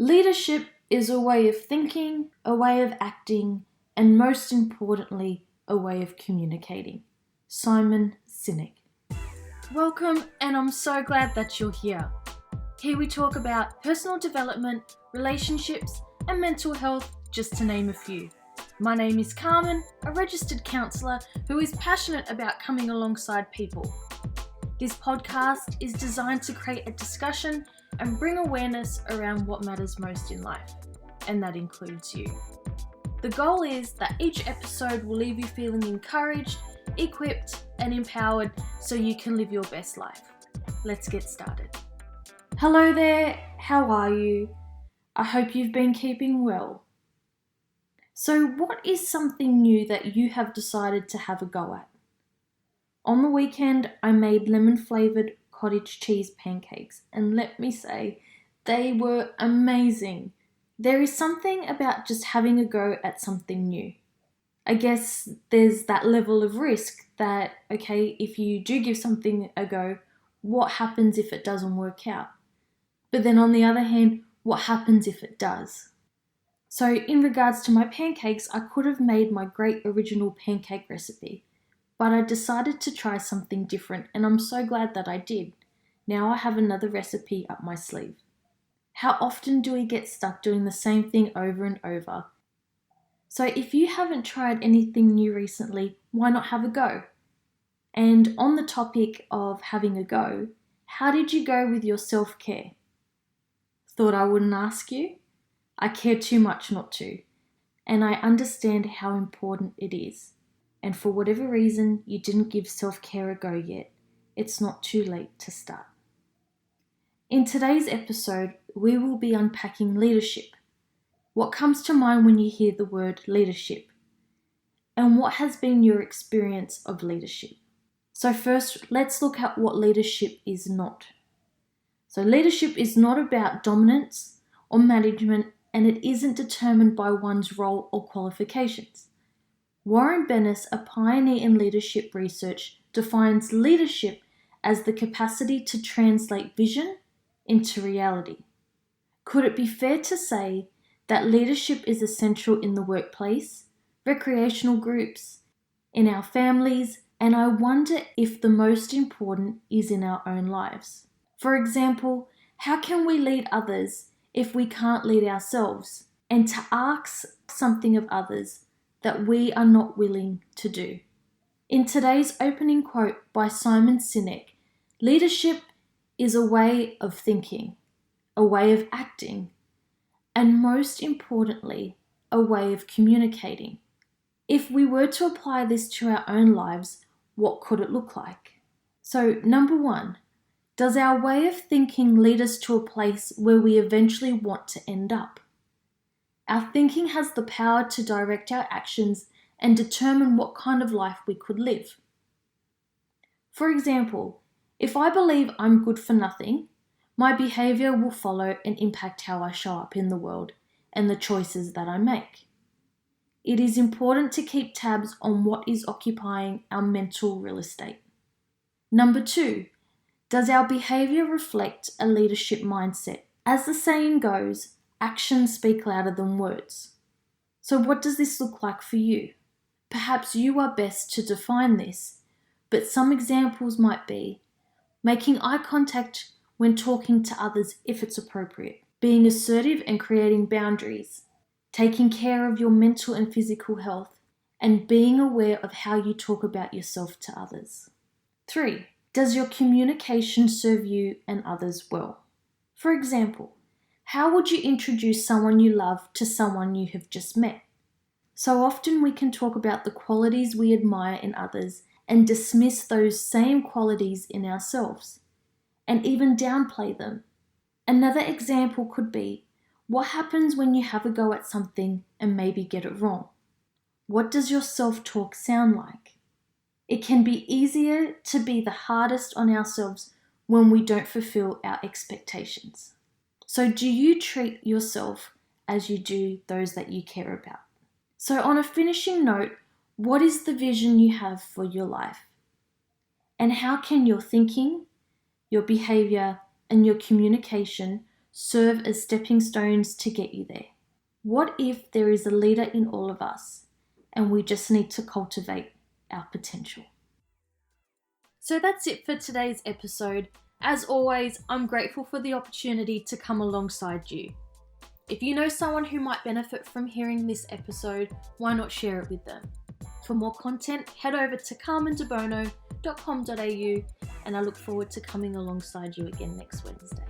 Leadership is a way of thinking, a way of acting, and most importantly, a way of communicating. Simon Sinek. Welcome, and I'm so glad that you're here. Here we talk about personal development, relationships, and mental health, just to name a few. My name is Carmen, a registered counsellor who is passionate about coming alongside people. This podcast is designed to create a discussion and bring awareness around what matters most in life, and that includes you. The goal is that each episode will leave you feeling encouraged, equipped, and empowered so you can live your best life. Let's get started. Hello there, how are you? I hope you've been keeping well. So what is something new that you have decided to have a go at? On the weekend, I made lemon-flavoured cottage cheese pancakes, and let me say, they were amazing. There is something about just having a go at something new. I guess there's that level of risk that, okay, if you do give something a go, what happens if it doesn't work out? But then on the other hand, what happens if it does? So in regards to my pancakes, I could have made my great original pancake recipe, but I decided to try something different, and I'm so glad that I did. Now I have another recipe up my sleeve. How often do we get stuck doing the same thing over and over? So if you haven't tried anything new recently, why not have a go? And on the topic of having a go, how did you go with your self-care? Thought I wouldn't ask you? I care too much not to, and I understand how important it is. And for whatever reason you didn't give self-care a go yet, it's not too late to start. In today's episode, we will be unpacking leadership. What comes to mind when you hear the word leadership? And what has been your experience of leadership? So first, let's look at what leadership is not. So leadership is not about dominance or management, and it isn't determined by one's role or qualifications. Warren Bennis, a pioneer in leadership research, defines leadership as the capacity to translate vision into reality. Could it be fair to say that leadership is essential in the workplace, recreational groups, in our families, and I wonder if the most important is in our own lives? For example, how can we lead others if we can't lead ourselves? And to ask something of others that we are not willing to do. In today's opening quote by Simon Sinek, leadership is a way of thinking, a way of acting, and most importantly, a way of communicating. If we were to apply this to our own lives, what could it look like? So, number one, does our way of thinking lead us to a place where we eventually want to end up? Our thinking has the power to direct our actions and determine what kind of life we could live. For example, if I believe I'm good for nothing, my behaviour will follow and impact how I show up in the world and the choices that I make. It is important to keep tabs on what is occupying our mental real estate. Number two, does our behaviour reflect a leadership mindset? As the saying goes, actions speak louder than words. So what does this look like for you? Perhaps you are best to define this, but some examples might be making eye contact when talking to others if it's appropriate, being assertive and creating boundaries, taking care of your mental and physical health, and being aware of how you talk about yourself to others. 3. Does your communication serve you and others well? For example, how would you introduce someone you love to someone you have just met? So often we can talk about the qualities we admire in others and dismiss those same qualities in ourselves, and even downplay them. Another example could be, what happens when you have a go at something and maybe get it wrong? What does your self-talk sound like? It can be easier to be the hardest on ourselves when we don't fulfill our expectations. So do you treat yourself as you do those that you care about? So on a finishing note, what is the vision you have for your life? And how can your thinking, your behaviour, and your communication serve as stepping stones to get you there? What if there is a leader in all of us and we just need to cultivate our potential? So that's it for today's episode. As always, I'm grateful for the opportunity to come alongside you. If you know someone who might benefit from hearing this episode, why not share it with them? For more content, head over to carmendebono.com.au and I look forward to coming alongside you again next Wednesday.